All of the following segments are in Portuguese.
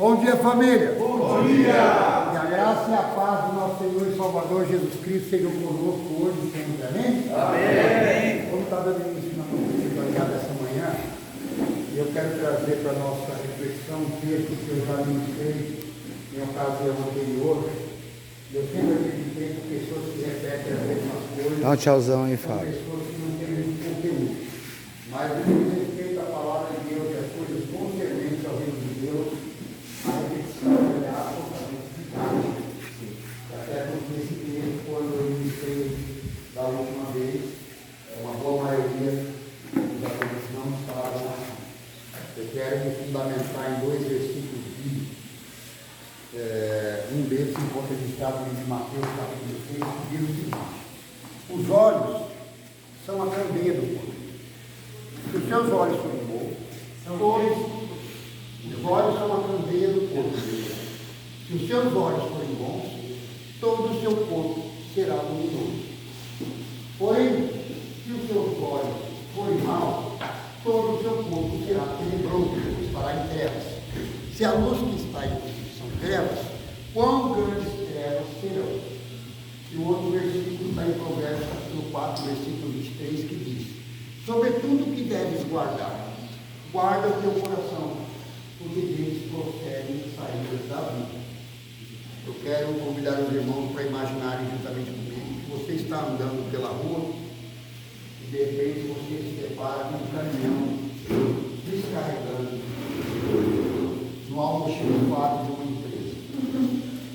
Bom dia, família. Bom dia. Que a graça e a paz do nosso Senhor e Salvador Jesus Cristo sejam conosco hoje e sempre. Amém? Amém. Vamos estar dando início na nossa espiritualidade dessa manhã. E eu quero trazer para a nossa reflexão um texto que eu já ministrei em ocasião anterior. Eu sempre acreditei que pessoas que repetem as mesmas coisas. Dá um tchauzão aí, São Fábio. pessoas que não têm muito conteúdo. Mas no que diz respeito à palavra de Deus e as coisas concernentes ao reino de Deus, a repetição é absolutamente didática. Até porque esse texto, quando eu ministrei da última vez, uma boa maioria dos alunos não estavam lá. Eu quero me fundamentar em dois versículos bíblicos. Um deles se encontra registrado no livro de Mateus, capítulo 6, que diz o seguinte: os olhos são a candeia do corpo. Se os seus olhos forem bons, os olhos são a candeia do corpo. Se os seus olhos forem bons, todo o seu corpo será luminoso. Porém, se os seus olhos forem maus, todo o seu corpo será tenebroso, estará em trevas. Se a luz que está em ti são trevas, quão grandes trevas serão? E o outro versículo está em Provérbios capítulo 4, versículo 23, que diz: sobretudo que deves guardar, guarda o teu coração, porque deles procedem saídas da vida. Eu quero convidar os irmãos para imaginarem juntamente comigo que você está andando pela rua e de repente você se depara com um caminhão descarregando no almoxarifado de uma empresa.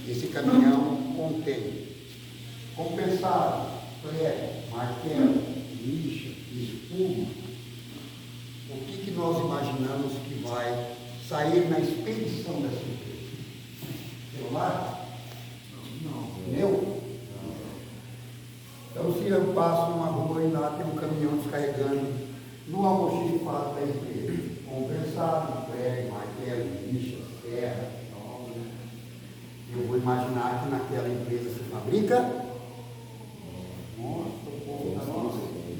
Esse caminhão contém compensado, prego, martelo, lixa, espuma. O que nós imaginamos que vai sair na expedição dessa empresa? Celular? Não. Pneu? Então, se eu passo numa rua e lá tem um caminhão descarregando no almoxarifado da empresa, compensado, prego, martelo, lixa, serra, eu vou imaginar que naquela empresa se fabrica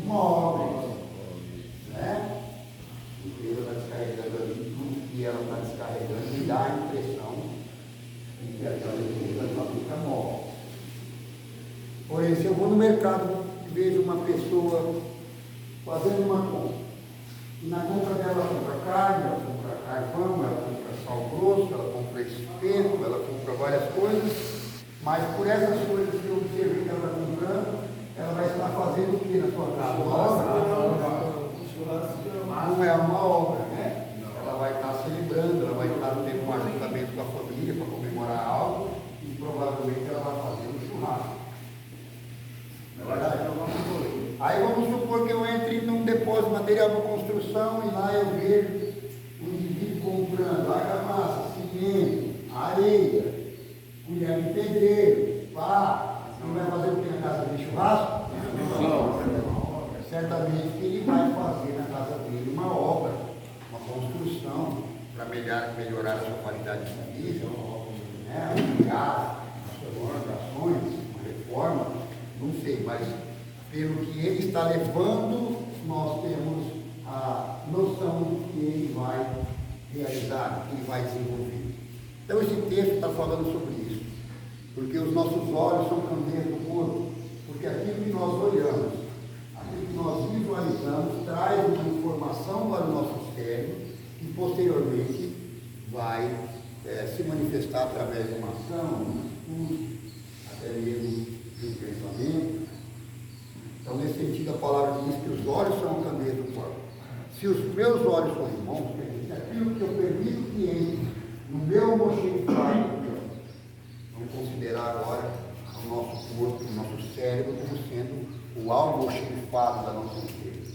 móveis, né? A empresa está descarregando ali tudo que ela está descarregando e dá a impressão de que aquela empresa fabrica móveis. Porém, se eu vou no mercado e vejo uma pessoa fazendo uma compra, e na compra dela ela compra carne, ela compra carvão, ela compra sal grosso, ela compra espeto, ela compra várias coisas, mas por essas coisas que eu observei que ela está comprando, ela vai estar fazendo o que na sua casa? Uma obra? Não é uma obra, né? Ela vai estar celebrando, ela vai estar tendo um ajuntamento com a família para comemorar algo e provavelmente ela vai fazer um churrasco. Não é verdade? Aí vamos supor que eu entre num depósito de material para construção e lá eu vejo um indivíduo comprando argamassa, cimento, areia, colher de pedreiro, pá. Não vai fazer o que na casa dele? Churrasco? Não. Certamente que ele vai fazer na casa dele uma obra, uma construção para melhorar a sua qualidade de vida, né? Ampliar as suas organizações, uma reforma, não sei, mas pelo que ele está levando, nós temos a noção do que ele vai realizar, do que ele vai desenvolver. Então esse texto está falando sobre isso. Porque os nossos olhos são candeias do corpo, porque aquilo que nós olhamos, aquilo que nós visualizamos, traz uma informação para o nosso cérebro e posteriormente vai se manifestar através de uma ação, um estudo, até mesmo de um pensamento. Então, nesse sentido, a palavra diz que os olhos são candeias do corpo. Se os meus olhos forem bons, quer dizer, aquilo que eu permito que entre no meu almoxarifado, vamos considerar agora o nosso corpo, o nosso cérebro como sendo o almoxarifado da nossa empresa.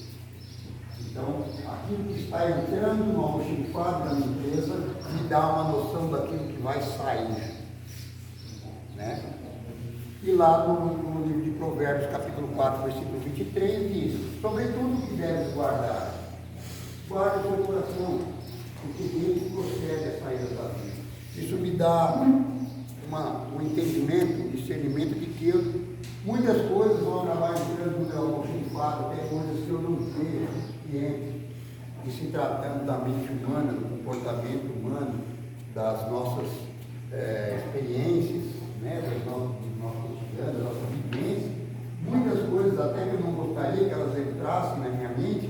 Então, aquilo que está entrando no almoxarifado da minha empresa me dá uma noção daquilo que vai sair. Né? E lá no livro de Provérbios, capítulo 4, versículo 23, diz: sobretudo que deves guardar, guarda o seu coração, porque dele procede a saída da vida. Isso me dá um entendimento, um discernimento de que muitas coisas vão acabar entrando no meu almoxarifado, até coisas que eu não vejo que entre, e se tratando da mente humana, do comportamento humano, das nossas experiências, né, do nosso cotidiano, da nossa vivência, muitas coisas até que eu não gostaria que elas entrassem na minha mente,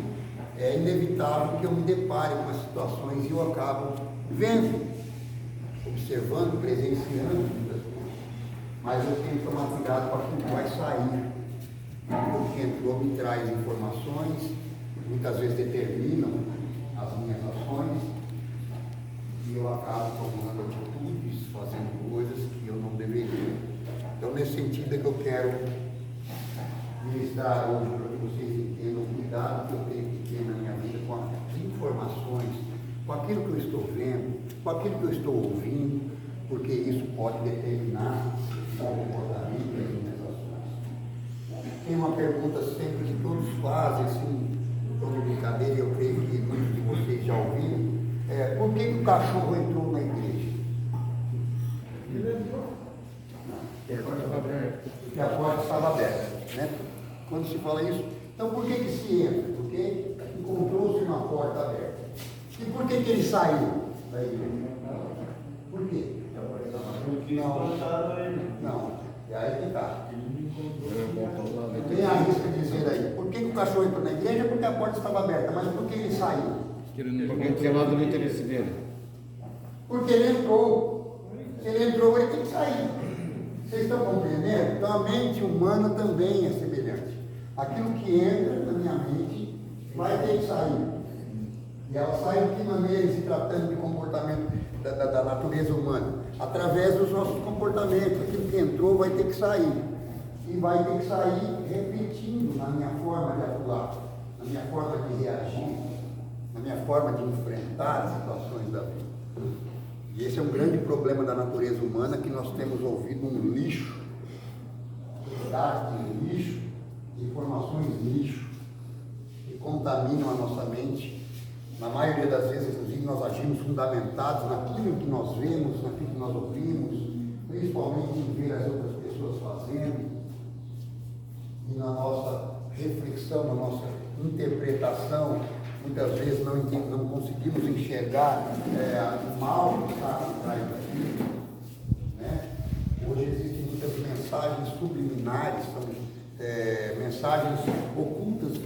é inevitável que eu me depare com as situações e eu acabo vendo, observando, presenciando muitas coisas. Mas eu tenho que tomar cuidado com aquilo que vai sair. O que entrou me traz informações, muitas vezes determinam as minhas ações, e eu acabo tomando atitudes, fazendo coisas que eu não deveria. Então, nesse sentido é que eu quero ministrar hoje para que vocês entendam o cuidado que eu tenho que ter na minha vida com as informações, com aquilo que eu estou vendo, com aquilo que eu estou ouvindo, porque isso pode determinar o comportamento das minhas ações. Tem uma pergunta sempre que todos fazem, assim, em tom de brincadeira, eu creio que muitos de vocês já ouviram, por que o cachorro entrou na igreja? Ele entrou. Porque a porta estava aberta, né? Quando se fala isso, então por que se entra? Porque encontrou-se uma porta aberta. E por que ele saiu da igreja? Por quê? Porque encontraram ele. Não, e aí que está. Tem a risca de dizer aí, por que o cachorro entrou na igreja? Porque a porta estava aberta, mas por que ele saiu? Porque é lado do interesse dele. Porque ele entrou. Se ele entrou, ele tem que sair. Vocês estão compreendendo? Então a mente humana também é semelhante. Aquilo que entra na minha mente vai ter que sair. E ela sai de que maneira, se tratando de comportamento da natureza humana? Através dos nossos comportamentos. Aquilo que entrou vai ter que sair. E vai ter que sair refletindo na minha forma de atuar, na minha forma de reagir, na minha forma de enfrentar as situações da vida. E esse é um grande problema da natureza humana, que nós temos ouvido um lixo, de lixo, informações lixo, que contaminam a nossa mente. Na maioria das vezes, inclusive, nós agimos fundamentados naquilo que nós vemos, naquilo que nós ouvimos, principalmente em ver as outras pessoas fazendo, e na nossa reflexão, na nossa interpretação, muitas vezes não conseguimos enxergar o mal que está por trás daquilo, né? Hoje existem muitas mensagens subliminares, são mensagens ocultas,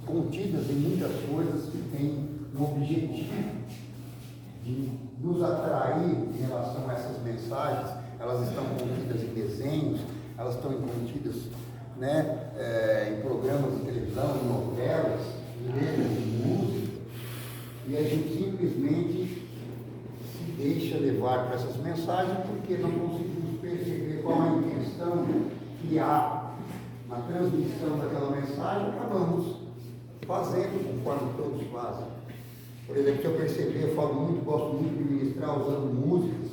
contidas em muitas coisas que têm um objetivo de nos atrair em relação a essas mensagens. Elas estão contidas em desenhos, elas estão contidas, né, em programas de televisão, em novelas, em letras de música, e a gente simplesmente se deixa levar por essas mensagens porque não conseguimos perceber qual a intenção que há na transmissão daquela mensagem. Acabamos fazendo conforme todos fazem. Por exemplo, se eu perceber, eu falo muito, gosto muito de ministrar usando músicas,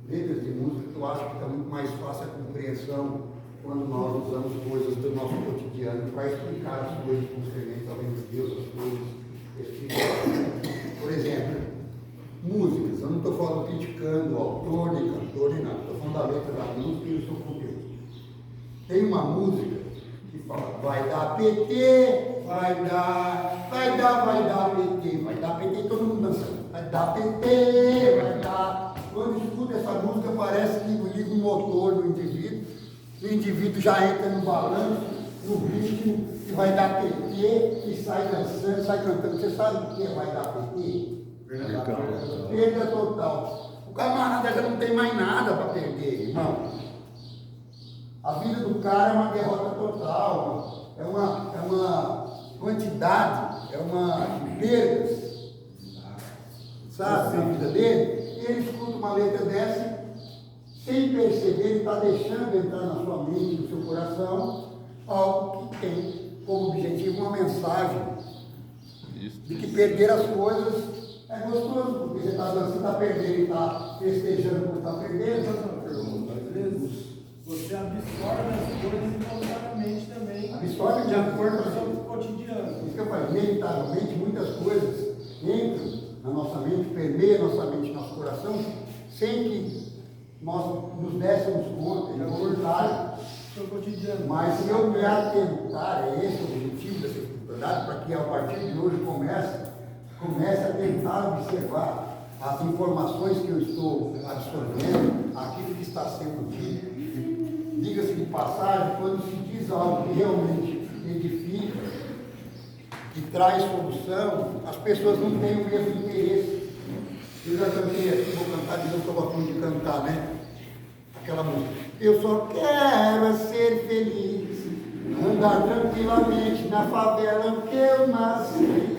letras de música, que eu acho que está muito mais fácil a compreensão quando nós usamos coisas do nosso cotidiano para explicar as coisas concernentes ao reino de Deus, as coisas espirituais. Por exemplo, músicas. Eu não estou falando criticando o autor, nem cantor, nem nada. Estou falando da letra da música e do seu conteúdo. Tem uma música que fala: vai dar PT, vai dar PT, vai dar PT, todo mundo dançando. Vai dar PT, vai dar. Quando escuta essa música, parece que liga um motor no indivíduo. O indivíduo já entra no balanço, no ritmo, e vai dar PT, e sai dançando, sai cantando. Você sabe o que é vai dar PT? Perda total. O camarada já não tem mais nada para perder, irmão. A vida do cara é uma derrota total, é uma quantidade, é uma perdas, sabe, na vida dele. E ele escuta uma letra dessa, sem perceber, ele está deixando entrar na sua mente, no seu coração, algo que tem como objetivo uma mensagem de que perder as coisas é gostoso, porque você está dançando, está perdendo e está festejando por estar perdendo. Às vezes você absorve as coisas involuntariamente também. Absorve de acordo com o seu seu cotidiano. Isso que eu falei, inevitavelmente muitas coisas entram na nossa mente, permeiam nossa mente, nosso coração, sem que nós nos dessemos conta, é voluntário. Seu cotidiano. Mas se eu me atentar, é esse o objetivo dessa espiritualidade, para que a partir de hoje comece a tentar observar as informações que eu estou absorvendo, aquilo que está sendo dito. Diga-se de passagem, quando se diz algo que realmente edifica, que traz solução, as pessoas não têm o mesmo interesse. Eu já cantei aqui, vou cantar de novo, estou a fim de cantar, né? Aquela música. Eu só quero ser feliz, andar tranquilamente na favela que eu nasci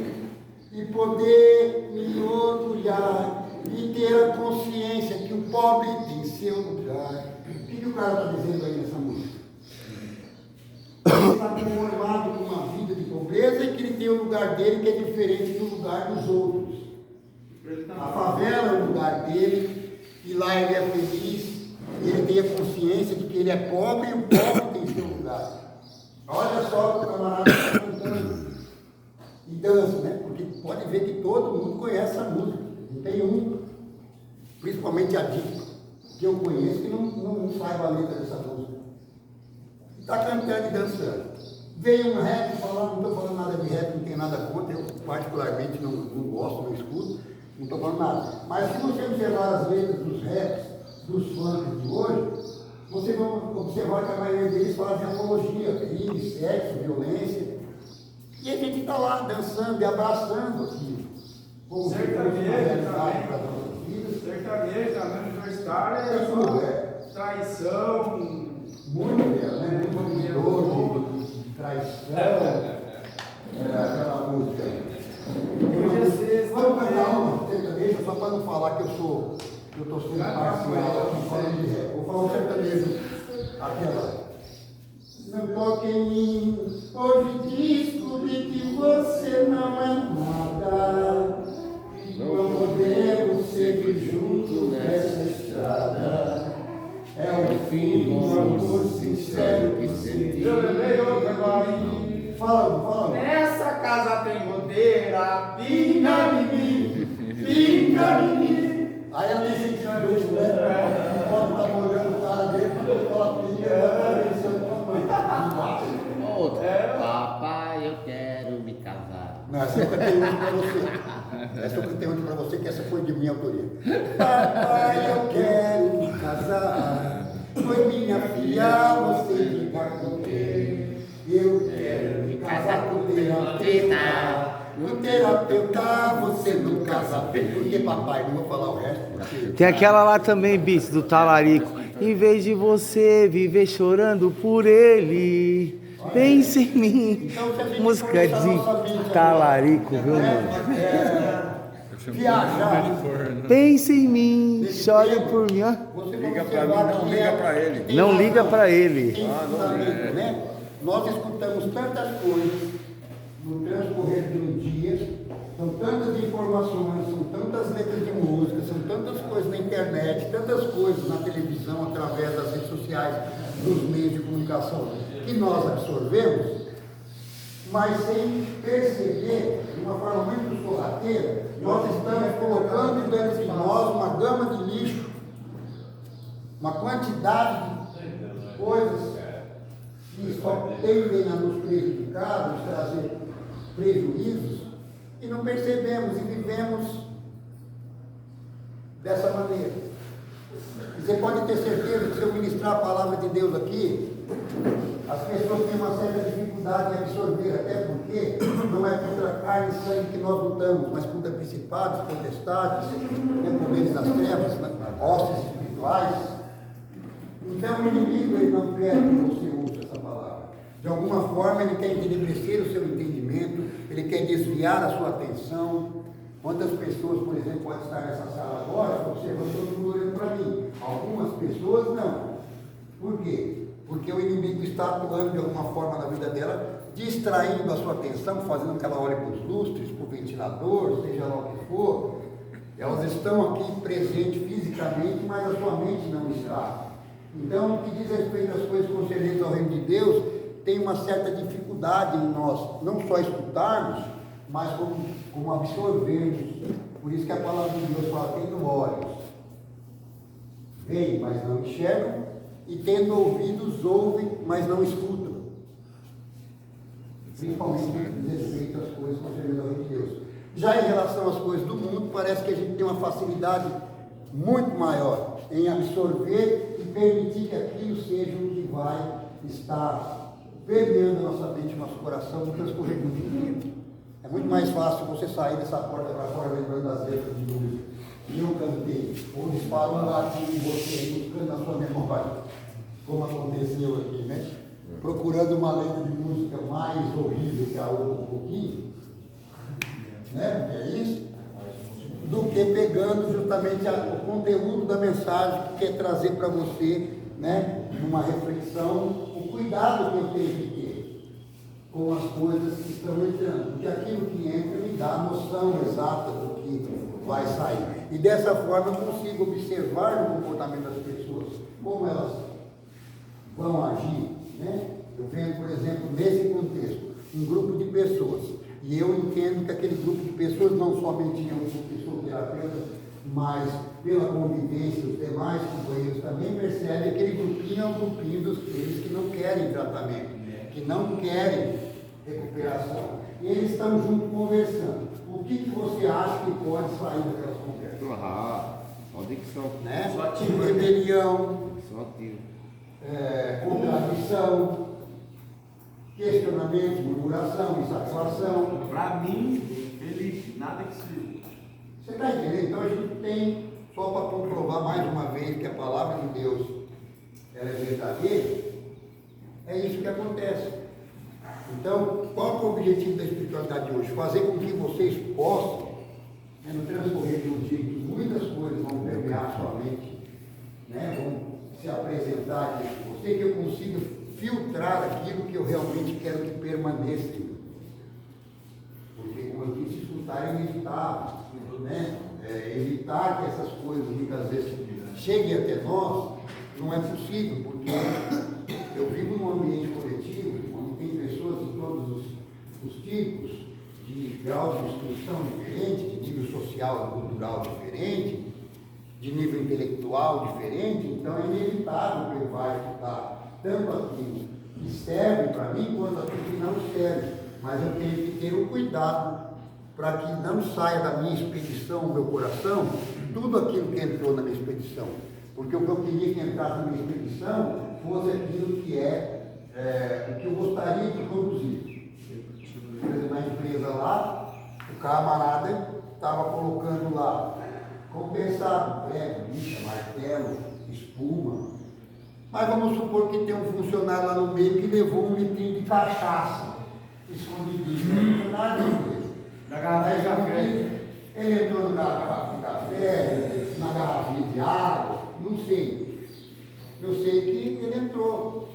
e poder me orgulhar e ter a consciência que o pobre tem seu lugar. O que o cara está dizendo aí nessa música? Ele está conformado com uma vida de pobreza e que ele tem o lugar dele que é diferente do lugar dos outros. A favela é o lugar dele e lá ele é feliz e ele tem a consciência de que ele é pobre e o pobre tem seu lugar. Olha só o que o camarada está cantando e dança, né? Porque pode ver que todo mundo conhece essa música. Não tem um, principalmente adicto, que eu conheço que não saiba a letra dessa música. Está cantando e dançando. Veio um rap falar, não estou falando nada de rap, não tenho nada contra, eu particularmente não gosto, não escuto, não estou falando nada. Mas se você observar as letras dos raps, dos funks de hoje, você vai observar que a maioria deles fazem apologia, crime, sexo, violência. E a gente está lá dançando e abraçando aquilo. Sertanejo também, universitário é só traição, muito dela, né? Muito de traição, aquela música. Vamos cantar uma sertaneja, só para não falar que eu estou sendo parcial, falando de rap. Vou falar um sertanejo, aquela. Não toque em mim, hoje descobri que você não é nada. Não podemos seguir juntos nessa estrada. É o fim de um amor sincero que senti. Eu lembrei outra agora. Fala. Nessa casa tem goteira, pinga em mim, pinga em mim. Aí ela tem sentido dois, né? Pode estar molhando o cara dele, ela pinga, Papai, eu quero me casar. Não, essa eu cantei hoje para você. Essa eu cantei hoje para você, que essa foi de minha autoria. Papai, eu quero me casar. Foi minha filha, você me contei. Eu quero me casar com o terapeuta. O terapeuta, você não casa bem. Por que, papai? Não vou falar o resto. Porque... Tem aquela lá também, Bis, do Talarico. Em vez de você viver chorando por ele, pense em mim. Então, Música de Talarico, viu, mano? Viajar. Pense em mim, chore por mim, ó. Liga pra mim, não liga pra ele. Não liga pra ele. Né? Nós escutamos tantas coisas no transcorrer de um dia, são tantas informações, são tantas letras de música, são tantas coisas na internet, tantas coisas na televisão, através das redes sociais, dos meios de comunicação, que nós absorvemos, mas sem perceber, de uma forma muito sorrateira, nós estamos colocando dentro de nós uma gama de lixo, uma quantidade de coisas que só tendem a nos prejudicar, nos trazer prejuízos, e não percebemos e vivemos dessa maneira. E você pode ter certeza que se eu ministrar a palavra de Deus aqui, as pessoas têm uma certa dificuldade em absorver, até porque não é contra carne e sangue que nós lutamos, mas contra principados, potestades, poderes das trevas, hostes espirituais. Então o inimigo ele não quer que você ouça essa palavra. De alguma forma ele quer entenebrecer o seu entendimento, ele quer desviar a sua atenção. Quantas pessoas, por exemplo, podem estar nessa sala agora, observando todo mundo olhando para mim? Algumas pessoas não. Por quê? Porque o inimigo está atuando de alguma forma na vida dela, distraindo a sua atenção, fazendo que ela olhe para os lustres, para o ventilador, seja lá o que for. Elas estão aqui presentes fisicamente, mas a sua mente não está. Então, no que diz respeito às coisas concernentes ao reino de Deus, tem uma certa dificuldade em nós, não só escutarmos, mas como absorvermos. Por isso que a palavra de Deus fala, tendo olhos, veem, mas não enxergam, e tendo ouvidos, ouvem, mas não escutam. Principalmente no que diz respeito às coisas concernentes ao reino de Deus. Já em relação às coisas do mundo, parece que a gente tem uma facilidade muito maior em absorver e permitir que aquilo seja o que vai estar permeando a nossa mente, nosso coração no transcorrer do dia. É muito mais fácil você sair dessa porta para fora lembrando das letras de música que eu cantei, ou disparando um latim em você, buscando na sua memória, como aconteceu aqui, né? Procurando uma letra de música mais horrível que a outra um pouquinho, né? Porque é isso, do que pegando justamente o conteúdo da mensagem que quer trazer para você, né? Numa reflexão, o cuidado que eu tenho que ter com as coisas que estão entrando, porque aquilo que entra me dá a noção exata do que vai sair. E dessa forma eu consigo observar no comportamento das pessoas, como elas vão agir, né? Eu venho, por exemplo, nesse contexto, um grupo de pessoas, e eu entendo que aquele grupo de pessoas, não somente eu que sou terapeuta, mas pela convivência, os demais companheiros também percebem que aquele grupinho é um grupinho daqueles que não querem tratamento, que não querem recuperação. E eles estão juntos conversando. O que você acha que pode sair daquelas conversas? Só dicção. Né? Só tiro. Rebelião, Só tiro. contradição, questionamento, murmuração, insatisfação. Para mim, Felipe, nada que se... Você está entendendo? Então a gente tem, só para comprovar mais uma vez que a palavra de Deus ela é verdadeira, é isso que acontece. Então, qual é o objetivo da espiritualidade de hoje? Fazer com que vocês possam, no transcorrer de um dia que muitas coisas vão permear sua mente, né? Vão se apresentar diante de você, que eu consiga filtrar aquilo que eu realmente quero que permaneça em mim. Porque, como eu disse, escutar é inevitável, né? Evitar que essas coisas muitas vezes cheguem até nós não é possível, porque eu vivo num ambiente coletivo onde tem pessoas de todos os tipos, de grau de instrução diferente, de nível social e cultural diferente, de nível intelectual diferente, então é inevitável que ele vai estudar tanto aquilo que serve para mim quanto aquilo que não serve. Mas eu tenho que ter um cuidado para que não saia da minha expedição, do meu coração, tudo aquilo que entrou na minha expedição. Porque o que eu queria que entrasse na minha expedição fosse aquilo que o que eu gostaria de produzir. Por exemplo, na empresa lá, o camarada estava colocando lá compensado, prego, lixa, martelo, espuma. Mas vamos supor que tem um funcionário lá no meio que levou um litrinho de cachaça escondidinho. Funcionário da empresa. Da garrafa de café. Ele entrou na garrafa de café, na garrafinha de água, não sei. Eu sei que ele entrou.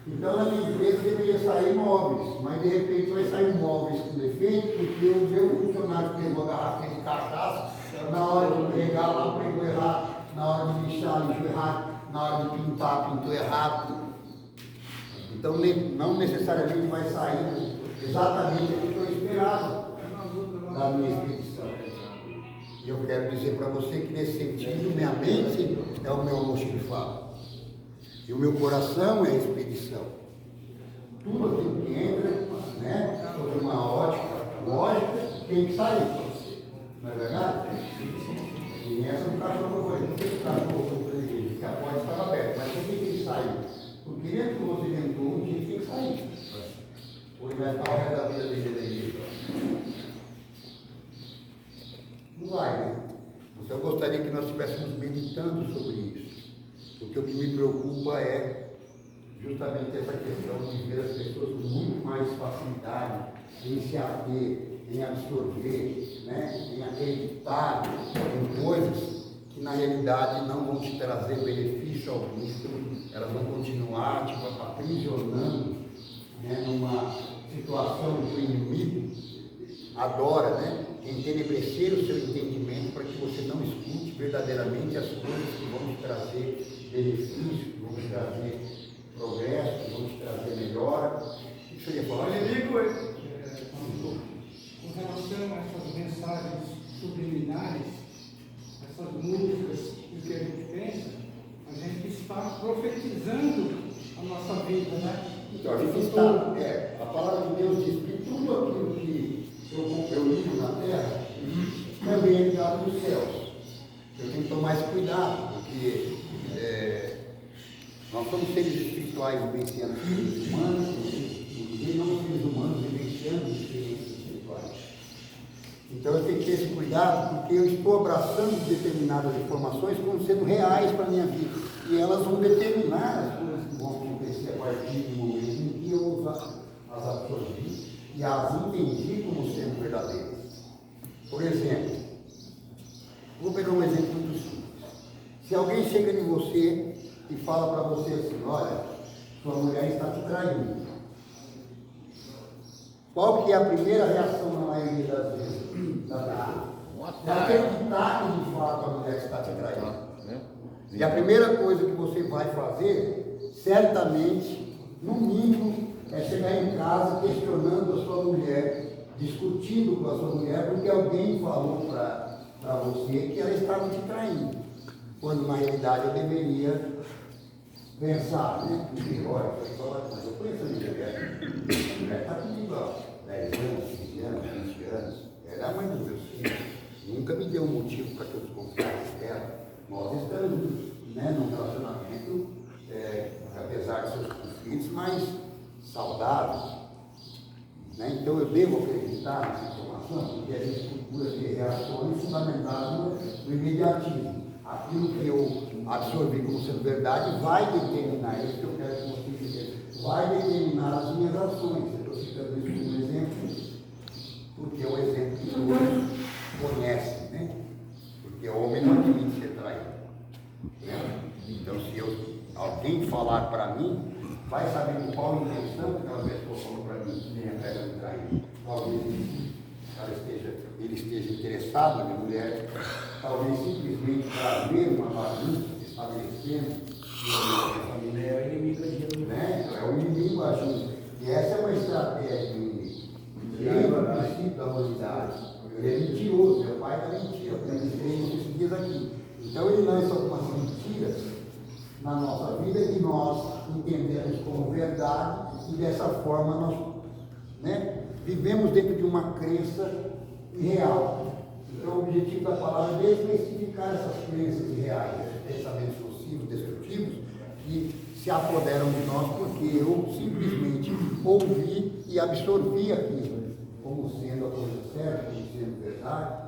Então, na minha empresa deveria sair móveis, mas de repente vai sair móveis com defeito, porque o meu funcionário que levou a garrafinha de cachaça, na hora de pregar lá, pregou errado, na hora de lixar, lixou errado, na hora de pintar, pintou errado. Então, não necessariamente vai sair exatamente o que eu esperava da minha expedição. E eu quero dizer para você que, nesse sentido, minha mente é o meu almoxarifado. E o meu coração é a expedição. Tudo aquilo que entra, né, sob uma ótica lógica, tem que sair. Não é verdade? E nessa do cachorro foi. Não sei se o cachorro foi que a porta estava aberta, mas por que ele saiu? Porque dentro que você entrou, um dia tem que sair. Ou ele vai estar ao redor da vida dele aí. Não vai, né? Então eu gostaria que nós estivéssemos meditando sobre isso. Porque o que me preocupa é justamente essa questão de ver as pessoas com muito mais facilidade em se ater, em absorver, né? Em acreditar em coisas que na realidade não vão te trazer benefício algum, elas vão continuar tipo, aprisionando, né? Numa situação que o inimigo adora, né? Entenebrecer o seu entendimento para que você não escute verdadeiramente as coisas que vão te trazer benefício, que vão te trazer progresso, que vão te trazer melhora. O que você ia falar? Com relação a essas mensagens subliminares, essas músicas que a gente pensa, a gente está profetizando a nossa vida, né? Então, a gente está, a palavra de Deus diz que tudo aquilo que eu ligo na terra, também é ligado nos céus. Eu tenho que tomar esse cuidado, porque nós somos seres espirituais vivenciando seres humanos, e não seres humanos vivenciando experiências espirituais. Então eu tenho que ter esse cuidado, porque eu estou abraçando determinadas informações como sendo reais para a minha vida. E elas vão determinar as coisas que vão acontecer a partir do momento em que eu as absorvi e as entendi como sendo verdadeiras. Por exemplo, vou pegar um exemplo muito simples. Se alguém chega em você e fala para você assim, olha, sua mulher está te traindo. Qual que é a primeira reação na maioria das vezes da pessoa? Ela acreditar que de fato a mulher está te traindo. E a primeira coisa que você vai fazer, certamente, no mínimo, é chegar em casa questionando a sua mulher, discutindo com a sua mulher, porque alguém falou para você que ela estava te traindo. Quando na realidade eu deveria pensar, né? Porque, olha, mas eu conheço a minha mulher está comigo há 10 anos, 15 anos, 20 anos, ela é a mãe dos meus filhos, nunca me deu um motivo para que eu desconfiasse dela. Nós estamos, né, num relacionamento, apesar de seus conflitos, mais saudável. Né? Então eu devo acreditar nessa informação, porque a gente procura ter reações fundamentadas no imediatismo. Aquilo que eu absorvi como sendo verdade vai determinar, isso que eu quero que você entenda, vai determinar as minhas ações. Eu estou citando isso como exemplo, porque é um exemplo que todos conhecem, né? Porque o homem não admite ser traído. Né? Então, se alguém falar para mim, vai saber com qual intenção que aquela pessoa falou para mim que venha pega me trair. Talvez ele esteja interessado na minha mulher, talvez simplesmente para ver uma bagunça se estabelecendo. A mulher é o inimigo agindo. Né? É o inimigo agindo. E essa é uma estratégia do inimigo. Ele é o princípio da humanidade. Ele é mentiroso, é o pai da mentira, como ele diz aqui. Então ele lança algumas mentiras na nossa vida que nós entendemos como verdade e dessa forma nós, né, vivemos dentro de uma crença irreal. Então o objetivo da palavra é desmistificar essas crenças irreais, esses pensamentos nocivos, destrutivos, que se apoderam de nós porque eu simplesmente ouvi e absorvi aquilo como sendo a coisa certa, como sendo verdade.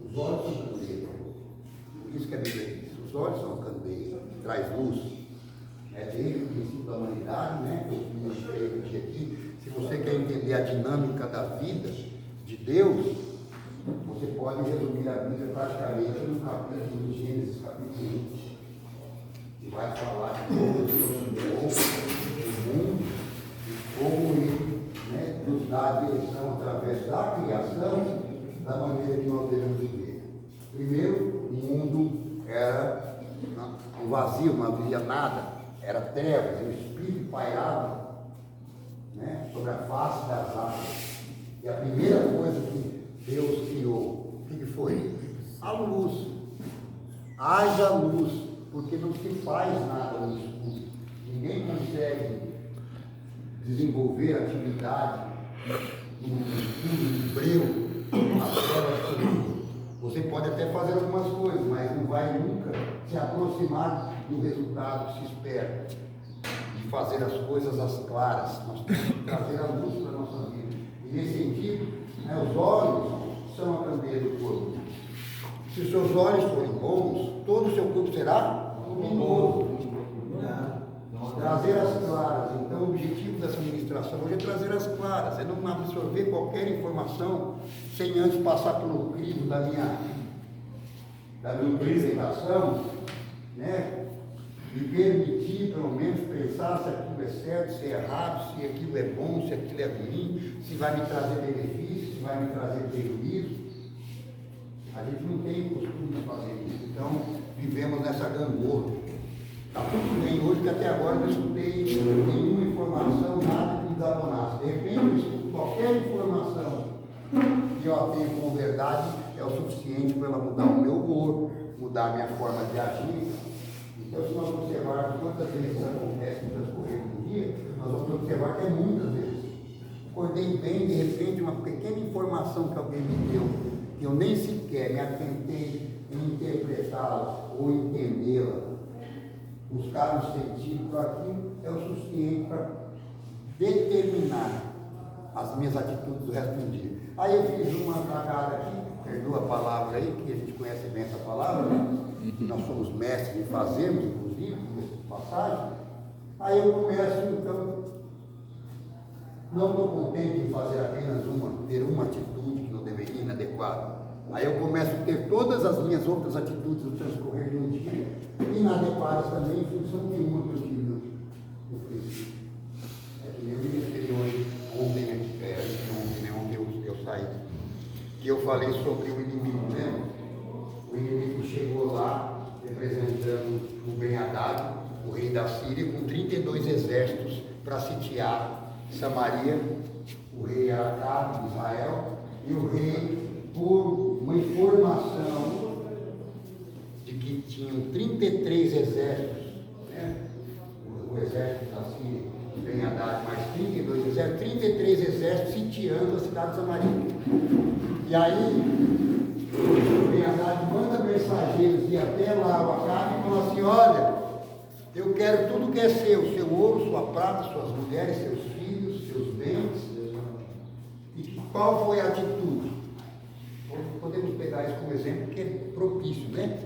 Os olhos são candeias. Por isso que a Bíblia diz, os olhos são candeias, traz luz. Desde o princípio da humanidade, né? Eu escrevi aqui, se você quer entender a dinâmica da vida de Deus, você pode resumir a Bíblia praticamente no capítulo de Gênesis, capítulo 20. E vai falar de como Deus criou o mundo e como ele, né, nos dá a direção através da criação da maneira que nós devemos viver. Primeiro, o mundo era um vazio, não havia nada, era trevas, o Espírito pairava, né, sobre a face das águas. E a primeira coisa que Deus criou, o que foi? A luz. Haja luz, porque não se faz nada no escuro. Ninguém consegue desenvolver atividade no escuro, no breu, na tela escura. Você pode até fazer algumas coisas, mas não vai nunca se aproximar do resultado que se espera. De fazer as coisas às claras. Nós temos que trazer a luz para a nossa vida. E nesse sentido, né, os olhos são a candeia do corpo. Se os seus olhos forem bons, todo o seu corpo será luminoso. Trazer as claras. Então, o objetivo dessa ministração hoje é trazer as claras, é não absorver qualquer informação sem antes passar pelo crivo da minha apresentação, né? E permitir, pelo menos, pensar se aquilo é certo, se é errado, se aquilo é bom, se aquilo é ruim, se vai me trazer benefício, se vai me trazer prejuízo. A gente não tem costume de fazer isso, então vivemos nessa gangorra. Está tudo bem, hoje que até agora não escutei nenhuma informação, nada que me desabonasse. De repente eu escuto qualquer informação que eu tenho como verdade, é o suficiente para ela mudar o meu humor, mudar a minha forma de agir. Então, se nós observarmos quantas vezes isso acontece no transcorrer do dia, nós vamos observar que é muitas vezes. acordei bem, de repente, uma pequena informação que alguém me deu, que eu nem sequer me atentei em interpretá-la ou entendê-la, buscar um sentido para aquilo, é o suficiente para determinar as minhas atitudes do resto do dia. Aí eu fiz uma cagada aqui, perdoa a palavra aí, que a gente conhece bem essa palavra, né? Nós somos mestres em fazermos, inclusive, nessa passagem. Aí eu começo, então, não estou contente em fazer apenas ter uma atitude que não deveria, inadequada. Aí eu começo a ter todas as minhas outras atitudes no transcorrer de um dia, inadequadas também, em função de uma que eu tive no princípio. É que nem eu me referi hoje, ontem eu saí, que eu falei sobre o inimigo, né? O inimigo chegou lá, representando o Ben-Hadad, o rei da Síria, com 32 exércitos para sitiar Samaria, o rei Acabe de Israel, e o rei, por uma informação de que tinham 33 exércitos, né? O exército da Síria, Ben-Hadad, mais 32 exércitos, 33 exércitos sitiando a cidade de Samaria. E aí, o Ben-Hadad manda mensageiros ir até lá, o Acabe, e fala assim: olha, eu quero tudo que é seu ouro, sua prata, suas mulheres, seus filhos, seus bens. E qual foi a atitude? Podemos pegar isso como exemplo, que é propício, né?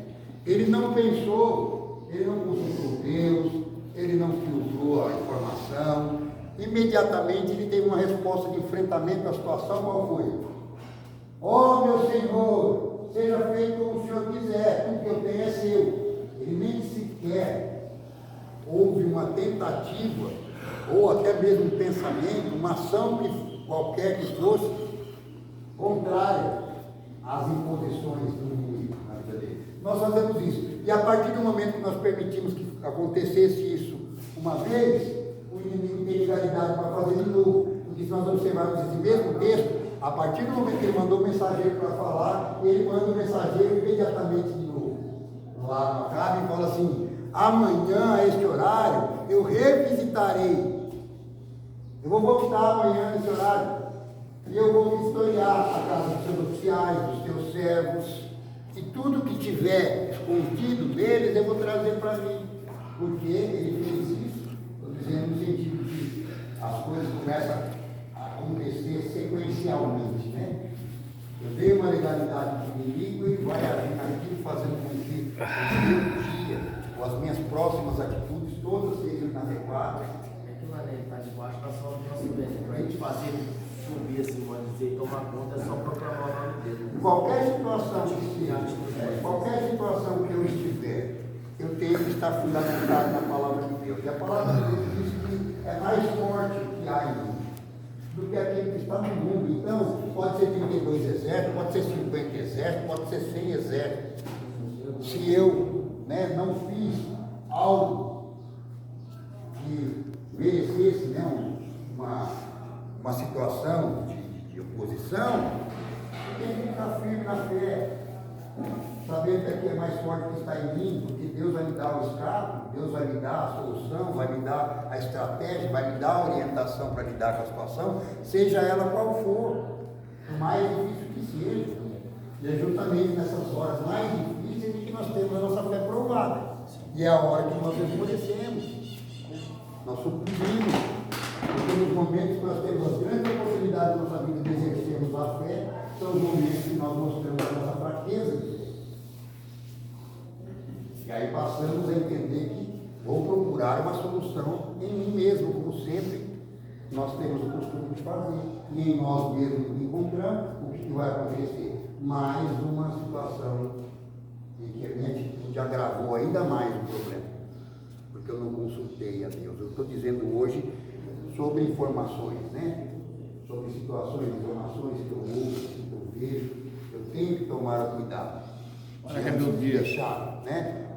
Ele não pensou, ele não consultou Deus, ele não filtrou a informação, imediatamente ele teve uma resposta de enfrentamento à situação. Qual foi? Ó meu Senhor, seja feito como o Senhor quiser, tudo que eu tenho é seu. Ele nem sequer houve uma tentativa, ou até mesmo um pensamento, uma ação que qualquer que fosse, contrária às imposições do inimigo na vida dele. Nós fazemos isso. E a partir do momento que nós permitimos que acontecesse isso uma vez, o inimigo tem legalidade para fazer de novo. Porque se nós observarmos esse mesmo texto, a partir do momento que ele mandou o mensageiro para falar, ele manda o mensageiro imediatamente de novo. Lá no Acabe e fala assim: amanhã, a este horário, eu revisitarei. Eu vou voltar amanhã nesse horário. E eu vou vistoriar a casa dos seus oficiais, dos teus servos. E tudo que tiver escondido deles, eu vou trazer para mim. Porque ele fez isso, estou dizendo no sentido de as coisas começam a acontecer sequencialmente, né? Eu dei uma legalidade para o inimigo e vai agir aquilo, fazendo com que o meu dia, ou as minhas próximas atitudes, todas sejam inadequadas. É que lá ele está debaixo da sua nossa mente. Para a gente fazer subir assim, vamos dizer, e tomar conta, é só proclamar o nome dele. Qualquer situação que eu estiver, eu tenho que estar fundamentado na palavra de Deus. E a palavra de Deus diz que é mais forte o que há em mim do que aquele que está no mundo. Então, pode ser 32 exércitos, pode ser 50 exércitos, pode ser 100 exércitos. Se eu não fiz algo que merecesse uma situação de oposição, eu tenho que ficar firme na fé, sabendo que aqui é mais forte que está em mim, porque Deus vai me dar o escape, Deus vai me dar a solução, vai me dar a estratégia, vai me dar a orientação para lidar com a situação, seja ela qual for, por mais difícil que seja. E é justamente nessas horas mais difíceis que nós temos a nossa fé provada. E é a hora que nós esmorecemos, nós sucumbimos, porque nos momentos que nós temos as grandes oportunidades da nossa vida de exercermos a fé, são os momentos que nós mostramos a nossa fraqueza. E aí passamos a entender que vou procurar uma solução em mim mesmo, como sempre nós temos o costume de fazer. E em nós mesmos encontramos o que vai acontecer. Mais uma situação em que a minha atitude agravou ainda mais o problema, porque eu não consultei a Deus. Eu estou dizendo hoje sobre informações, sobre situações, informações que eu ouço, que eu vejo. Eu tenho que tomar cuidado. Olha a rebeldia. Deixar,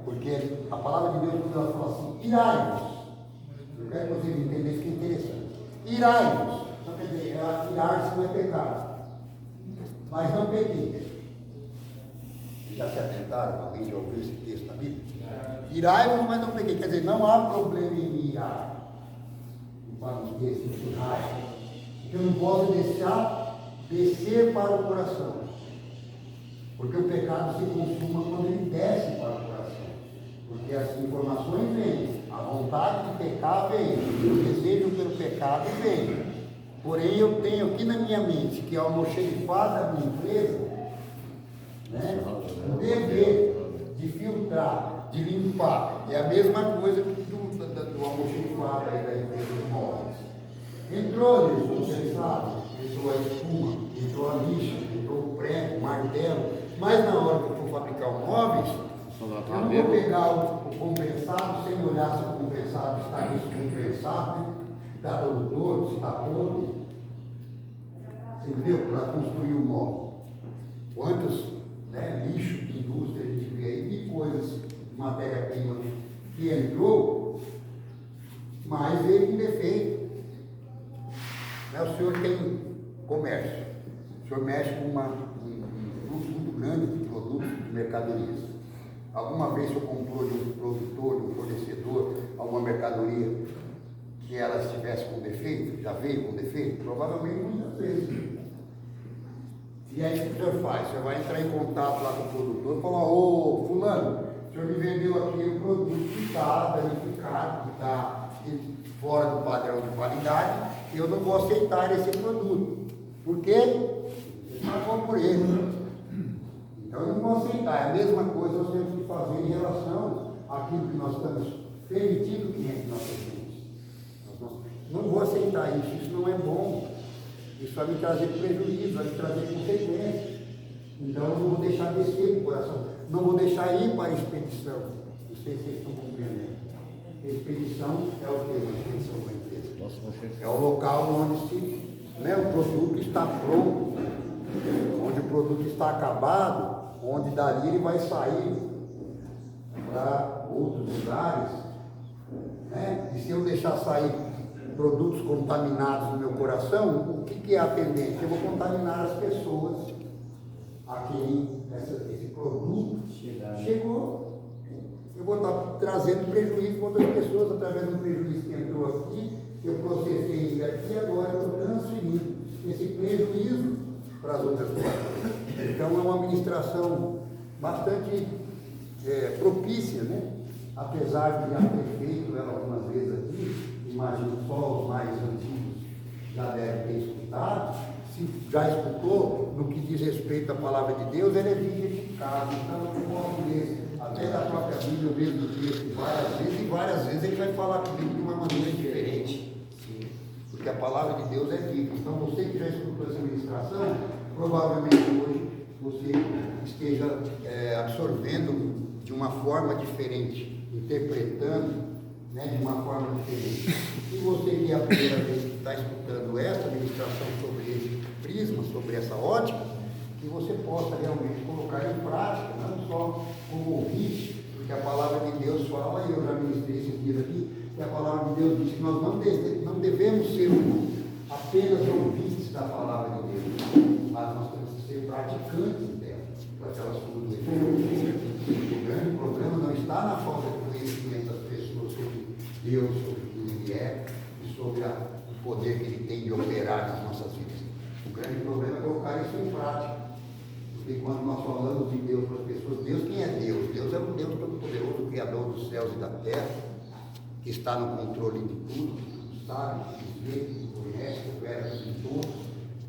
porque a palavra de Deus, quando ela fala assim, irai-vos, eu quero que vocês entendam isso, que é interessante. Irai-vos, então quer dizer, irar-se não é pecado, mas não pequei. Já se atentaram? Alguém já ouviu esse texto na Bíblia? Irai-vos, mas não pequei, quer dizer, não há problema em me irar. E para os textos, irai, Eu não posso deixar descer para o coração. Porque o pecado se consuma quando ele desce para o coração. Porque as informações vêm, a vontade de pecar vem, o desejo pelo pecado vem. Porém, eu tenho aqui na minha mente que ao almoxerifar da minha empresa, né, o dever de filtrar, de limpar, é a mesma coisa do almoxerifar da empresa de móveis. Entrou Jesus, você sabe, entrou a espuma, entrou a lixa, entrou o prego, o martelo, mas na hora que eu for fabricar o móveis, eu não vou pegar o compensado sem olhar se o compensado está descompensado, né? Está todo torto, se está todo. Você entendeu? Para construir o móvel. Quantos lixo de indústria a gente vê aí, de coisas, de matéria-prima que entrou, mas veio com defeito. O senhor tem comércio, o senhor mexe com um fluxo muito grande de produtos, de mercadorias. Alguma vez o senhor comprou de um produtor, de um fornecedor, alguma mercadoria que ela estivesse com defeito? Já veio com defeito? Provavelmente muitas vezes. E aí o que o senhor faz? O senhor vai entrar em contato lá com o produtor e falar: ô fulano, o senhor me vendeu aqui um produto que está danificado, que está fora do padrão de qualidade, eu não vou aceitar esse produto. Por quê? Você pagou por ele. Então eu não vou aceitar. É a mesma coisa nós temos que fazer em relação àquilo que nós estamos permitindo que entre em nossas mentes. Não vou aceitar isso não é bom. Isso vai me trazer prejuízo, vai me trazer consequências. Então eu não vou deixar descer o coração, não vou deixar ir para a expedição. Não sei se vocês estão compreendendo. Expedição é o que? Uma expedição de uma empresa. É o local onde o produto está pronto, onde o produto está acabado, onde dali ele vai sair para outros lugares. E se eu deixar sair produtos contaminados no meu coração, o que é a tendência? Eu vou contaminar as pessoas a quem esse produto chegou. Eu vou estar trazendo prejuízo para outras pessoas através do prejuízo que entrou aqui. Eu processei ele aqui e agora eu estou transferindo esse prejuízo para as outras pessoas. Então é uma administração bastante propícia, né? Apesar de já ter feito ela algumas vezes aqui, imagino só os mais antigos já devem ter escutado. Se já escutou, no que diz respeito à palavra de Deus, ele é vivificado. Então eu posso ler até da própria Bíblia, o mesmo texto várias vezes ele vai falar comigo de uma maneira diferente. Porque a palavra de Deus é viva. Então você que já escutou essa ministração, provavelmente hoje você esteja absorvendo de uma forma diferente, interpretando de uma forma diferente. Se você que é a primeira vez que está escutando essa ministração sobre esse prisma, sobre essa ótica, que você possa realmente colocar em prática, não só como ouvinte, porque a palavra de Deus fala, e eu já ministrei esses dias aqui, que a palavra de Deus diz que nós não devemos ser apenas ouvintes da palavra de Deus, mas nós temos que ser praticantes dela, para que elas produzam efeito. O grande problema não está na falta de conhecimento das pessoas sobre Deus, sobre quem Ele é e sobre o poder que Ele tem de operar nas nossas vidas. O grande problema é colocar isso em prática. Porque quando nós falamos de Deus para as pessoas, Deus quem é Deus? Deus é um Deus todo-poderoso, Criador dos céus e da terra, que está no controle de tudo, que sabe, que vê, que conhece, que opera em todos.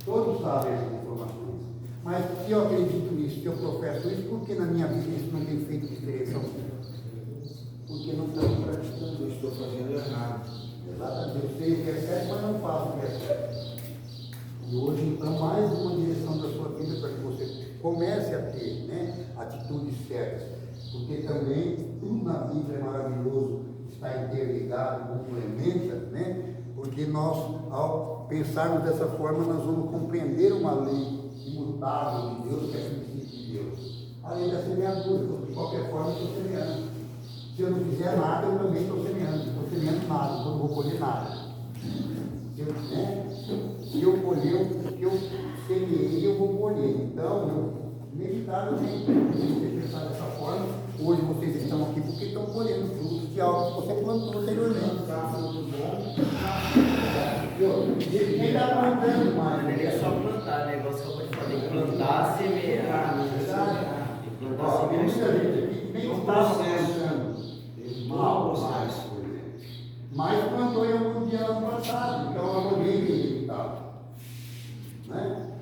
Todos sabem essas informações. Mas se eu acredito nisso, se eu professo isso, por que na minha vida isso não tem feito diferença alguma? Porque não estamos praticando, eu estou fazendo errado. Exatamente, eu sei o que é certo, mas não faço o que é certo. E hoje, então, mais uma direção da sua vida para que você comece a ter atitudes certas. Porque também tudo na Bíblia é maravilhoso, está interligado, complementa, porque nós, ao pensarmos dessa forma, nós vamos compreender uma lei imutável de Deus, que é o princípio de Deus. A lei da semeadura, de qualquer forma eu estou semeando. Se eu não fizer nada, eu também estou semeando. Estou semeando nada, então não vou colher nada. Se eu colher o que eu semeei, eu vou colher. Então, inevitavelmente, se você pensar dessa forma, hoje vocês estão aqui porque estão colhendo frutos de algo que você plantou anteriormente. Quem está plantando mais? Não é só plantar, né? Igual você acabou de falar, tem que plantar, semear. Tem que plantar, Ó, tem muita semear. gente aqui que nem estava plantando mal mais, por exemplo. Mas plantou em algum dia ano passado, então a colheita é inevitável. Né?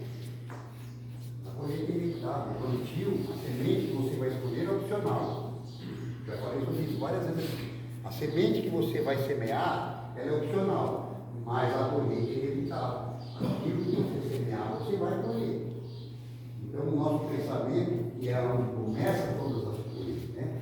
A colheita é inevitável. O plantio, a semente que você vai escolher é opcional. Já falei sobre isso várias vezes aqui. A semente que você vai semear, ela é opcional, mas a colheita é inevitável. Aquilo que você semear, você vai colher. Então, o nosso pensamento, que é onde começa todas as coisas, né,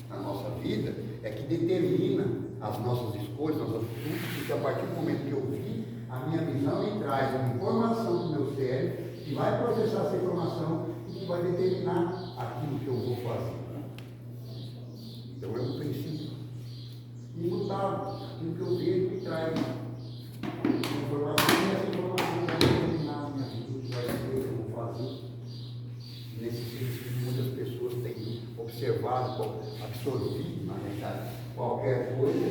na nossa vida, é que determina as nossas escolhas, nossas atitudes, porque a partir do momento que eu vi, a minha visão me traz uma informação do meu cérebro, que vai processar essa informação e que vai determinar aquilo que eu vou fazer. Então, é um princípio imutável. Aquilo que eu vejo me traz informação, e essa informação vai determinar a minha vida, o que vai ser, o que eu vou fazer. Nesse sentido, muitas pessoas têm observado, absorvido, na realidade, qualquer coisa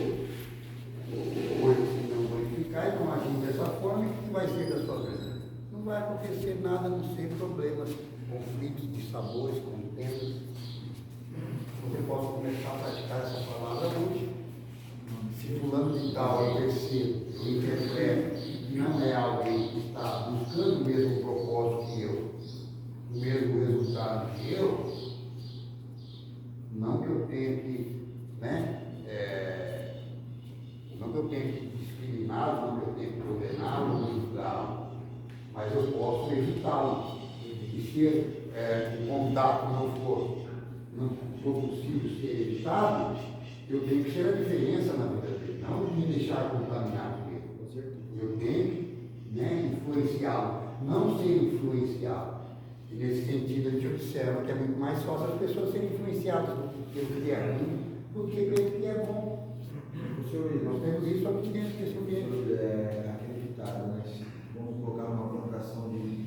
que não verificar e não agir dessa forma, o que vai ser da sua vida? Não vai acontecer nada, a não ser problemas, conflitos de sabores, contendas. Você pode começar a praticar essa palavra hoje. Se fulano de tal é terceiro, eu interpreto que não é alguém que está buscando o mesmo propósito que eu, o mesmo resultado que eu, não que eu tenha que, né, não que eu tenha que discriminá-lo, não que eu tenha que condená-lo, não julgá-lo, mas eu posso evitá-lo. E se o contato não for possível ser evitado, eu tenho que ser a diferença na vida dele, não me deixar contaminar por ele. Eu tenho que, né, influenciá-lo, não ser influenciado. E nesse sentido a gente observa que é muito mais fácil as pessoas serem influenciadas pelo que é ruim do que pelo que é bom. Nós temos isso aqui dentro desse ambiente. Aquele ditado, né? Vamos colocar uma plantação de.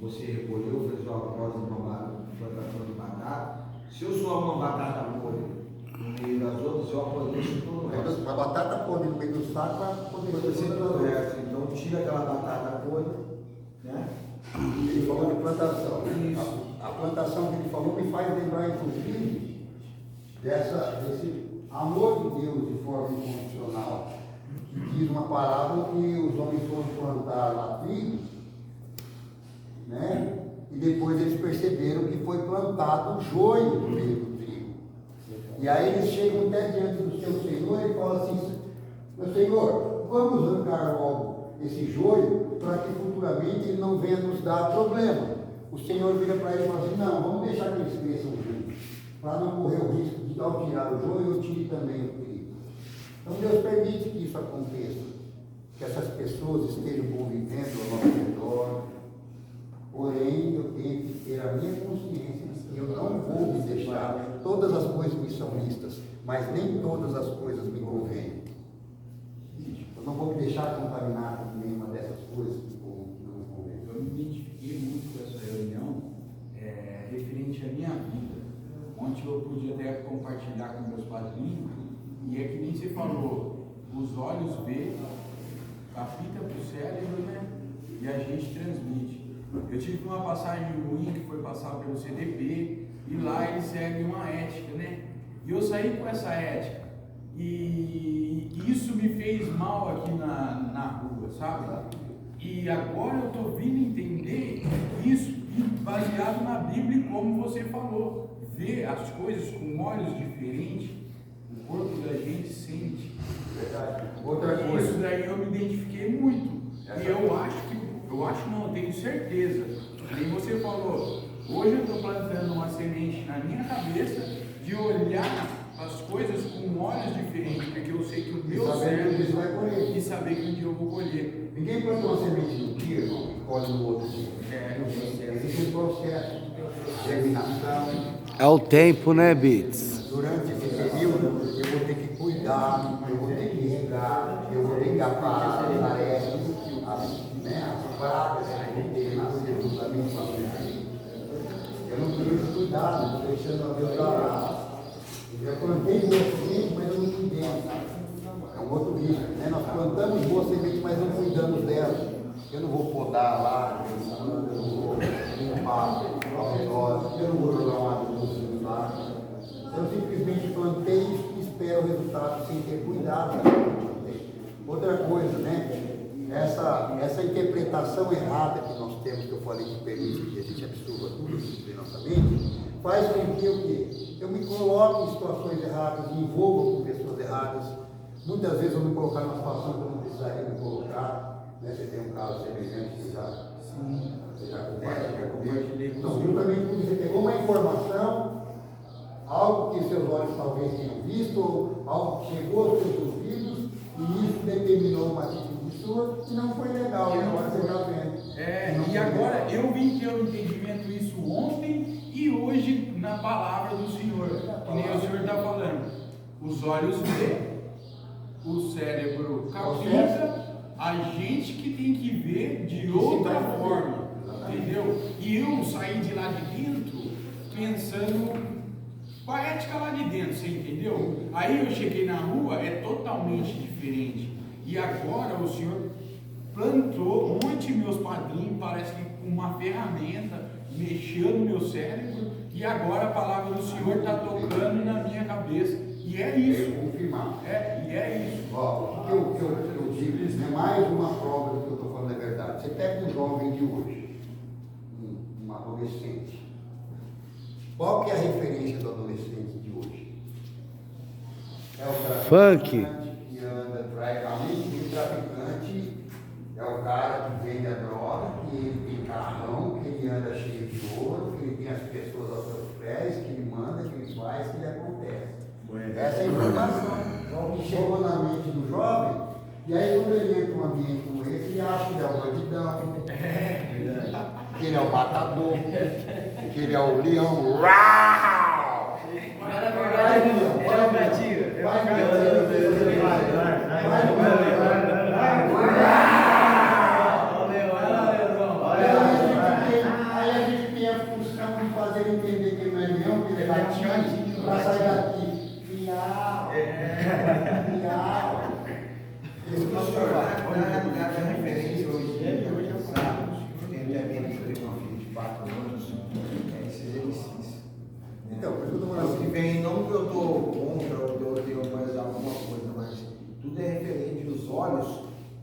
Você recolheu, fez uma rosa de uma plantação de batata. Se eu sou uma batata podre no meio das outras, eu apodreço todo o resto. A batata podre no meio do saco para poder Apodrecer todo o resto. Então tira aquela batata podre, né? Ele falou de plantação. A plantação que ele falou me faz lembrar, inclusive, desse amor de Deus de forma incondicional. Diz uma parábola que os homens foram plantar lá trigo, né? E depois eles perceberam que foi plantado joio no meio do trigo. E aí eles chegam até diante do seu Senhor e falam assim: meu Senhor, vamos arrancar logo esse joio para que futuramente ele não venha nos dar problema. O Senhor vira para ele e fala assim: não, vamos deixar que eles cresçam juntos, para não correr o risco de, ao tirar o joio, eu tire também o trigo. Então Deus permite que isso aconteça, que essas pessoas estejam convivendo ao nosso redor. Porém, eu tenho que ter a minha consciência que eu não vou me deixar. Todas as coisas me são listas, mas nem todas as coisas me convêm. Eu não vou me deixar contaminar com nenhuma dessas coisas que não me convém. Eu me identifiquei muito com essa reunião referente à minha vida. Ontem eu pude até compartilhar com meus padrinhos, e é que nem você falou, os olhos veem, capita para o cérebro, né? E a gente transmite. Eu tive uma passagem ruim que foi passar pelo CDP, e lá eles seguem uma ética, né? E eu saí com essa ética, e isso me fez mal aqui na rua, sabe? E agora eu estou vindo entender isso, baseado na Bíblia, como você falou, ver as coisas com olhos diferentes, o corpo da gente sente. Verdade. Outra coisa. Isso daí eu me identifiquei muito. E eu acho não, eu tenho certeza. E você falou, hoje eu estou plantando uma semente na minha cabeça de olhar as coisas com olhos diferentes, porque eu sei que o meu cérebro vai colher. e saber que um dia eu vou colher. Ninguém planta uma semente no dia, irmão, e colhe no outro dia. Existe um processo de germinação. É o tempo, né, Bits? Durante esse período, eu vou ter que cuidar, eu vou ter que regar, eu vou ter que aparar as arestas, as pragas que tem nascido da minha família. Eu não tenho esse cuidado, estou deixando a Deus dará. Eu já plantei meu semente, mas eu não me dentro. É um outro risco isso, né? Nós plantamos boa semente, mas não cuidamos dela. Eu não vou podar lá, eu não vou limpar ao redor, eu não vou jogar uma luz lá. Eu simplesmente plantei e espero o resultado sem ter cuidado daquilo que eu plantei. Outra coisa, né? Essa interpretação errada que nós temos, que eu falei que permite que a gente absorva tudo isso em nossa mente, faz com que eu me coloque em situações erradas, me envolva com pessoas erradas. Muitas vezes eu me colocar numa situação que eu não precisaria me colocar. Né? Você tem um caso semelhante que você já compartilhou. Então, justamente porque você pegou uma informação, algo que seus olhos talvez tenham visto, ou algo que chegou aos seus ouvidos, e isso determinou uma atitude sua, e não foi legal, e agora você está vendo. E agora eu vim ter o entendimento isso ontem e hoje na palavra do Senhor, que nem o Senhor está falando. Os olhos vê, o cérebro capta, a gente que tem que ver de outra forma, entendeu? E eu saí de lá de dentro pensando com a ética lá de dentro, você entendeu? Aí eu cheguei na rua, é totalmente diferente. E agora o Senhor plantou ontem meus padrinhos, parece que com uma ferramenta, mexeu no meu cérebro, e agora a palavra do Senhor está tocando na minha cabeça. E é isso. Eu confirmar. E é isso. Ó, o que eu digo, é mais uma prova do que eu estou falando é verdade. Você pega um jovem de hoje, um adolescente. Qual que é a referência do adolescente de hoje? É o Funk. Que anda, além de traficante, é o cara que vende a droga, que ele tem carrão, que ele anda cheio de ouro, que ele tem as pessoas aos seus pés, que ele manda, que ele faz, que ele acontece. Essa é a informação que chegou na mente do jovem, e aí quando ele entra num ambiente como esse, ele acha que ele é o bandidão, que ele é o matador, que ele é o leão. Uau! É o gatinho. Aí a gente tem a função de fazer ele entender que ele não é leão, que ele é gatinho, para sair daqui. Miau. Miau. A referência hoje tem minha filha de uma filha de 4 anos, é esse exercício. Então, por isso eu tô falando Não assim. que vem, não que eu estou contra ou eu tenho mais alguma coisa, mas tudo é referente aos olhos,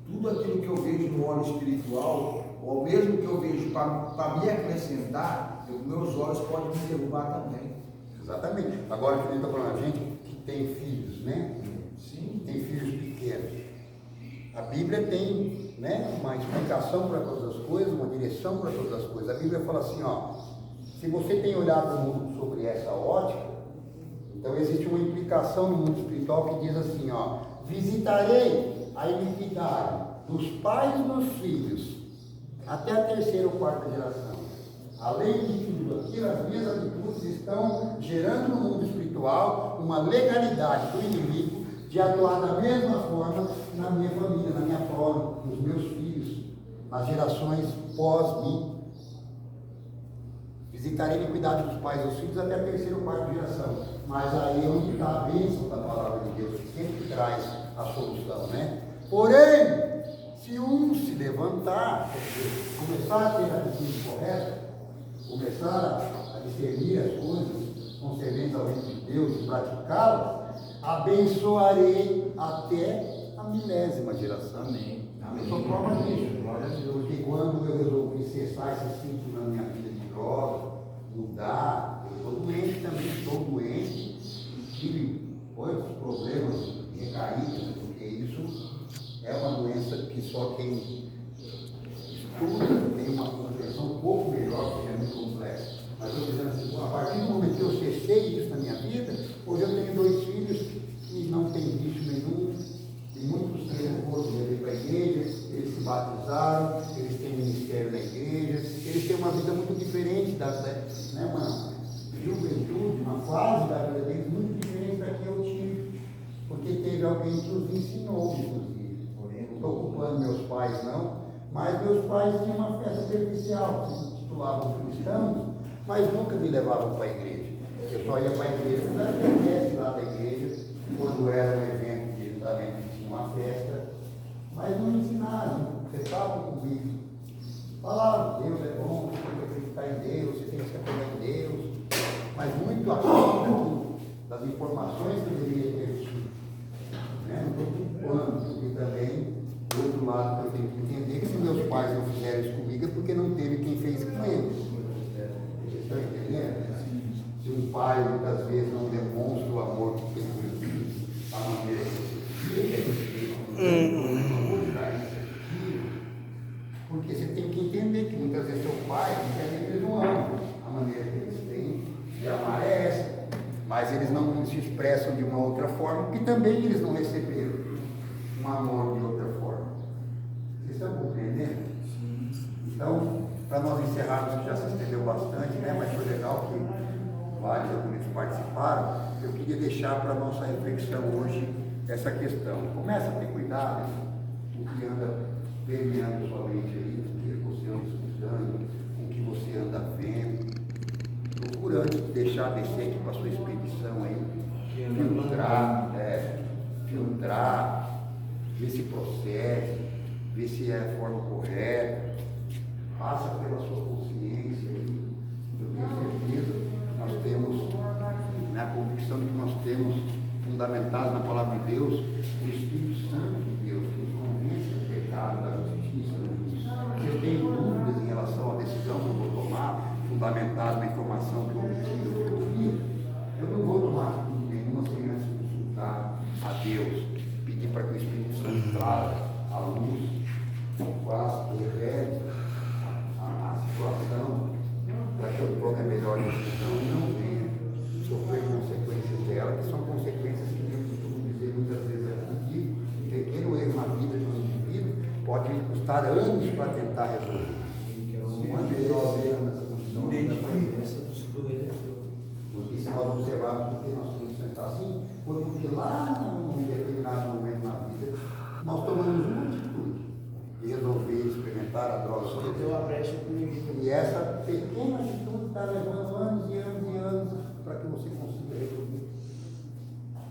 tudo aquilo que eu vejo no olho espiritual, ou mesmo que eu vejo para me acrescentar, meus olhos podem me derrubar também. Exatamente. Agora que ele está falando, a gente que tem filhos, né? Sim. Tem filhos pequenos. A Bíblia tem, né, uma explicação para todas as coisas, uma direção para todas as coisas. A Bíblia fala assim, ó, se você tem olhado o mundo sobre essa ótica, então existe uma implicação no mundo espiritual que diz assim, ó, visitarei a iniquidade dos pais nos filhos, até a 3ª ou 4ª geração. Além de tudo aquilo, as minhas atitudes estão gerando no mundo espiritual uma legalidade do inimigo de atuar da mesma forma na minha família, na minha prole, nos meus filhos, nas gerações pós-mim. Visitarei a iniquidade dos pais e dos filhos até a 3ª ou 4ª geração. Mas aí é onde está a bênção da palavra de Deus, que sempre traz a solução, né? Porém, se um se levantar, quer dizer, começar a ter a atitude correta, começar a discernir as coisas concernentes ao reino de Deus e praticá-las, abençoarei até a 1000ª geração. Amém. Eu sou prova disso, porque quando eu resolvi cessar esse ciclo na minha vida de droga, mudar, eu estou doente também, estou doente, e tive muitos problemas, recaídas, porque isso é uma doença que só quem estuda tem uma compreensão um pouco melhor, porque é muito complexo. Mas eu estou dizendo assim, a partir do momento que eu cessei isso na minha vida, hoje eu tenho 2 filhos que não têm vício nenhum, e muitos deles foram para a igreja, eles se batizaram, eles têm ministério na igreja, eles têm uma vida muito diferente né, uma juventude, uma fase da vida deles muito diferente da que eu tive, porque teve alguém que os ensinou, inclusive. Não estou culpando meus pais, não, mas meus pais tinham uma fé superficial, se titulavam cristãos, mas nunca me levavam para a igreja. Eu só ia para a igreja, na lá da igreja, quando era um evento de casamento, tinha uma festa, expressam de uma outra forma, porque também eles não receberam um amor de outra forma. Vocês estão compreendendo? Então, para nós encerrarmos, que já se estendeu bastante, né? Mas foi legal que vários amigos participaram. Eu queria deixar para a nossa reflexão hoje essa questão. Começa a ter cuidado com o que anda permeando sua mente aí, com o que você anda escutando, com o que você anda vendo. Procura antes de deixar descer aqui para a sua expedição aí, filtrar, ver se procede, ver se é a forma correta, passa pela sua consciência aí. Eu tenho certeza que nós temos, na convicção de que nós temos fundamentado na palavra de Deus, o Espírito Santo de Deus, que nos convence do pecado, da justiça, do juízo. Se eu tenho dúvidas em relação à decisão que eu vou tomar, fundamentado na informação que eu obtive, que eu ouvi, eu não vou tomar nenhuma sem antes consultar a Deus, pedir para que o Espírito Santo traga a luz, quase revele a situação, para que eu tome a melhor decisão e não venha sofrer consequências dela, que são consequências que eu costumo dizer muitas vezes aqui, um pequeno erro na vida de um indivíduo pode me custar anos para tentar resolver. Quando nós erramos nessa condição, porque se nós observarmos porque nós temos que sentar assim, foi porque lá num determinado momento na vida, nós tomamos uma atitude de resolver experimentar a droga. E essa pequena atitude está levando anos e anos e anos para que você consiga resolver.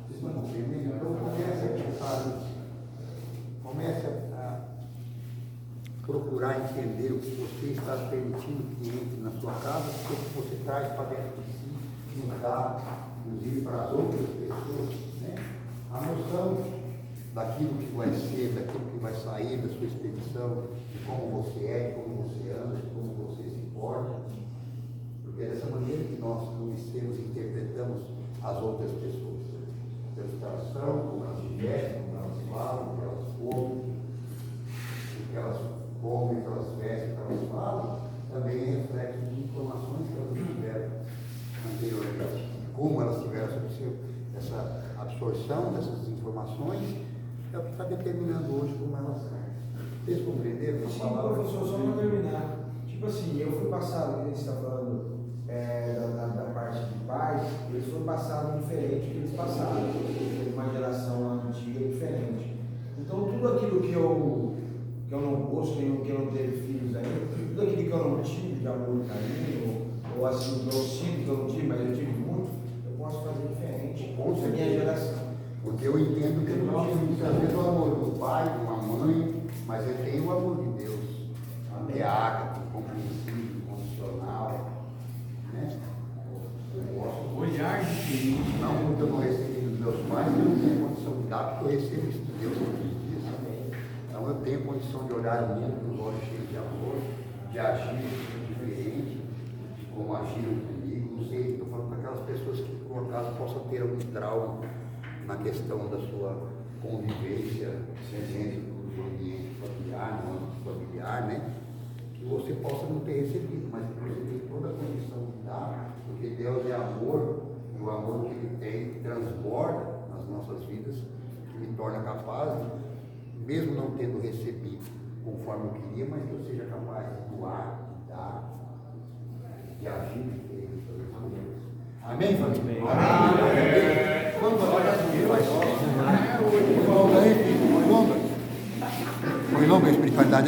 Vocês estão entendendo? Então comece a pensar nisso. Comece a procurar entender o que você está permitindo que entre na sua casa, o que você traz para dentro de si, não dá, inclusive para as outras pessoas, né? A noção daquilo que vai ser, daquilo que vai sair da sua expedição, de como você é, de como você anda, de como você se porta, porque é dessa maneira que nós conhecemos e interpretamos as outras pessoas. Pela situação, como elas se vestem, como elas falam, como elas comem, o que elas comem, que elas vestem, que elas falam, também é reflexo de informações que elas tiveram anteriormente. Como elas tiveram essa absorção dessas informações, é o que está determinando hoje como elas são. Vocês compreenderam? Sim, professor, só para terminar. Tipo assim, eu fui passado, que você está falando da parte de pais, eles foram passados diferente do que eles passaram. Uma geração antiga diferente. Então, tudo aquilo que eu não busco, que eu não teve filhos ainda, tudo aquilo que eu não tive de amor e carinho, ou assim, eu sinto que eu não tive, mas eu tive muito, eu posso fazer diferente com a minha geração. Porque eu entendo que eu não tive muitas vezes o amor do pai, de uma mãe, mas eu tenho o amor de Deus. Que é ágape, compreensível, incondicional. Né? Olhar diferente. Não porque eu não recebi dos meus pais, eu não tenho condição de dar, porque eu recebo isso de Deus todos os dias. Então eu tenho condição de olhar o mundo com os olhos cheios de amor, de agir diferente, de como agiram comigo. Não sei, estou falando para aquelas pessoas que por acaso possam ter algum trauma na questão da sua convivência dentro do ambiente familiar, no âmbito familiar, né? Que você possa não ter recebido, mas que você tem toda a condição de dar, porque Deus é amor, e o amor que Ele tem transborda nas nossas vidas, que me torna capaz, mesmo não tendo recebido conforme eu queria, mas que eu seja capaz de doar, de dar, de agir diferente. Amém, família? Amém. Quando foi longa a espiritualidade.